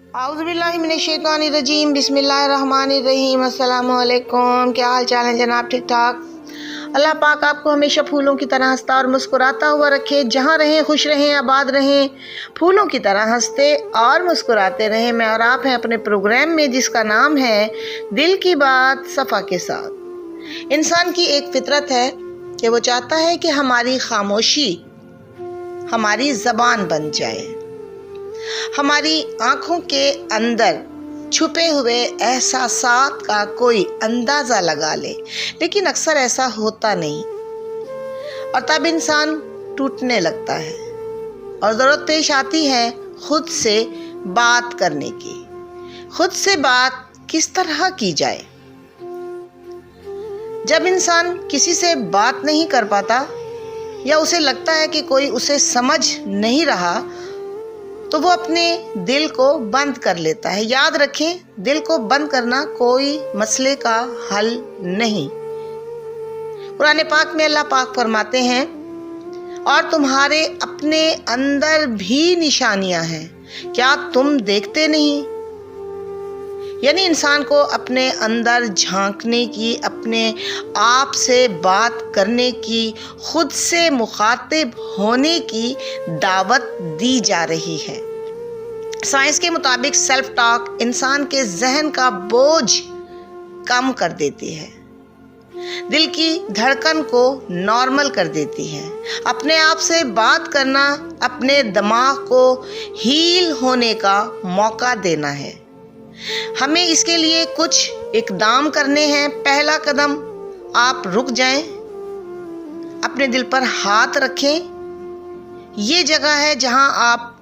आउज़ुबिल्लाहिमिनश्शैतानिर्रजीम बिस्मिल्लाहिर्रहमानिर्रहीम। अस्सलामु अलैकुम। क्या हाल चाल है जनाब? ठीक ठाक। अल्लाह पाक आपको हमेशा फूलों की तरह हंसता और मुस्कुराता हुआ रखे। जहाँ रहें खुश रहें, आबाद रहें, फूलों की तरह हंसते और मुस्कुराते रहें। मैं और आप हैं अपने प्रोग्राम में जिसका नाम है दिल की बात सफ़ा के साथ। इंसान की एक फितरत है कि वो चाहता है कि हमारी खामोशी हमारी ज़बान बन जाए, हमारी आँखों के अंदर छुपे हुए एहसासात का कोई अंदाज़ा लगा ले, लेकिन अक्सर ऐसा होता नहीं और तब इंसान टूटने लगता है और ज़रूरत पेश आती है खुद से बात करने की। खुद से बात किस तरह की जाए? जब इंसान किसी से बात नहीं कर पाता या उसे लगता है कि कोई उसे समझ नहीं रहा, तो वो अपने दिल को बंद कर लेता है। याद रखें, दिल को बंद करना कोई मसले का हल नहीं। कुरान पाक में अल्लाह पाक फरमाते हैं, और तुम्हारे अपने अंदर भी निशानियां हैं, क्या तुम देखते नहीं? यानी इंसान को अपने अंदर झांकने की, अपने आप से बात करने की, खुद से मुखातिब होने की दावत दी जा रही है। साइंस के मुताबिक सेल्फ टॉक इंसान के जहन का बोझ कम कर देती है, दिल की धड़कन को नॉर्मल कर देती है। अपने आप से बात करना अपने दिमाग को हील होने का मौका देना है। हमें इसके लिए कुछ इकदाम करने हैं। पहला कदम, आप रुक जाएं, अपने दिल पर हाथ रखें। ये जगह है जहां आप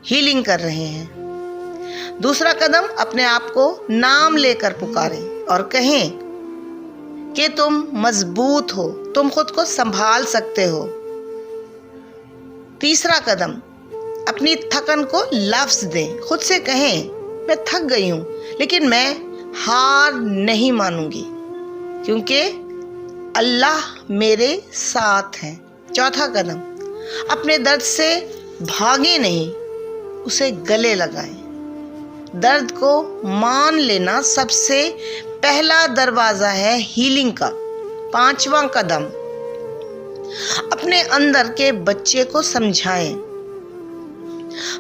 हीलिंग कर रहे हैं। दूसरा कदम, अपने आप को नाम लेकर पुकारें और कहें कि तुम मजबूत हो, तुम खुद को संभाल सकते हो। तीसरा कदम, अपनी थकन को लफ्ज दें। खुद से कहें, मैं थक गई हूँ लेकिन मैं हार नहीं मानूंगी क्योंकि अल्लाह मेरे साथ है। चौथा कदम, अपने दर्द से भागे नहीं, उसे गले लगाएं। दर्द को मान लेना सबसे पहला दरवाज़ा है हीलिंग का। पांचवा कदम, अपने अंदर के बच्चे को समझाएं।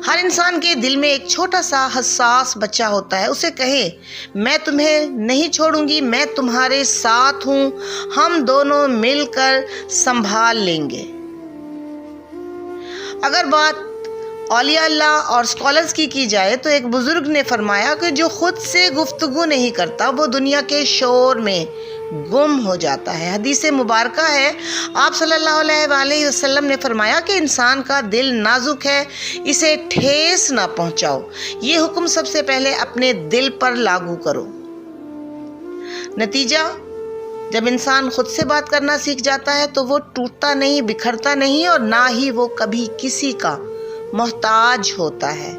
हर इंसान के दिल में एक छोटा सा हसास बच्चा होता है। उसे कहें, मैं तुम्हें नहीं छोड़ूंगी, मैं तुम्हारे साथ हूँ, हम दोनों मिलकर संभाल लेंगे। अगर बात औलिया अल्लाह और स्कॉलर्स की जाए तो एक बुजुर्ग ने फरमाया कि जो खुद से गुफ्तगू नहीं करता वो दुनिया के शोर में गुम हो जाता है। हदीस मुबारका है, आप सल्लल्लाहु अलैहि वसल्लम ने फरमाया कि इंसान का दिल नाजुक है, इसे ठेस ना पहुंचाओ। ये हुक्म सबसे पहले अपने दिल पर लागू करो। नतीजा, जब इंसान खुद से बात करना सीख जाता है तो वो टूटता नहीं, बिखरता नहीं और ना ही वो कभी किसी का मोहताज होता है।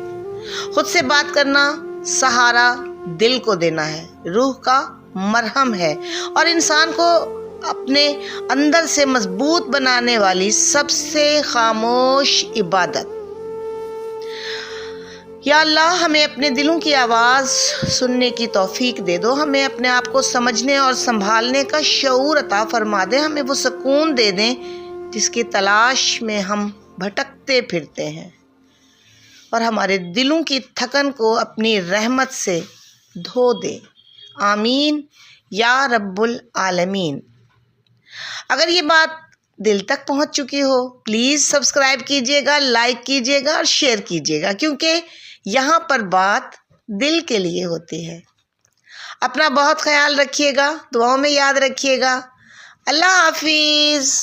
खुद से बात करना सहारा दिल को देना है, रूह का मरहम है और इंसान को अपने अंदर से मजबूत बनाने वाली सबसे खामोश इबादत। या अल्लाह, हमें अपने दिलों की आवाज़ सुनने की तौफीक दे दो। हमें अपने आप को समझने और संभालने का शऊर अता फरमा दे। हमें वो सुकून दे दें जिसकी तलाश में हम भटकते फिरते हैं और हमारे दिलों की थकन को अपनी रहमत से धो दे। आमीन या रब्बुल आलमीन। अगर ये बात दिल तक पहुंच चुकी हो, प्लीज़ सब्सक्राइब कीजिएगा, लाइक कीजिएगा और शेयर कीजिएगा, क्योंकि यहाँ पर बात दिल के लिए होती है। अपना बहुत ख्याल रखिएगा, दुआओं में याद रखिएगा। अल्लाह हाफिज़।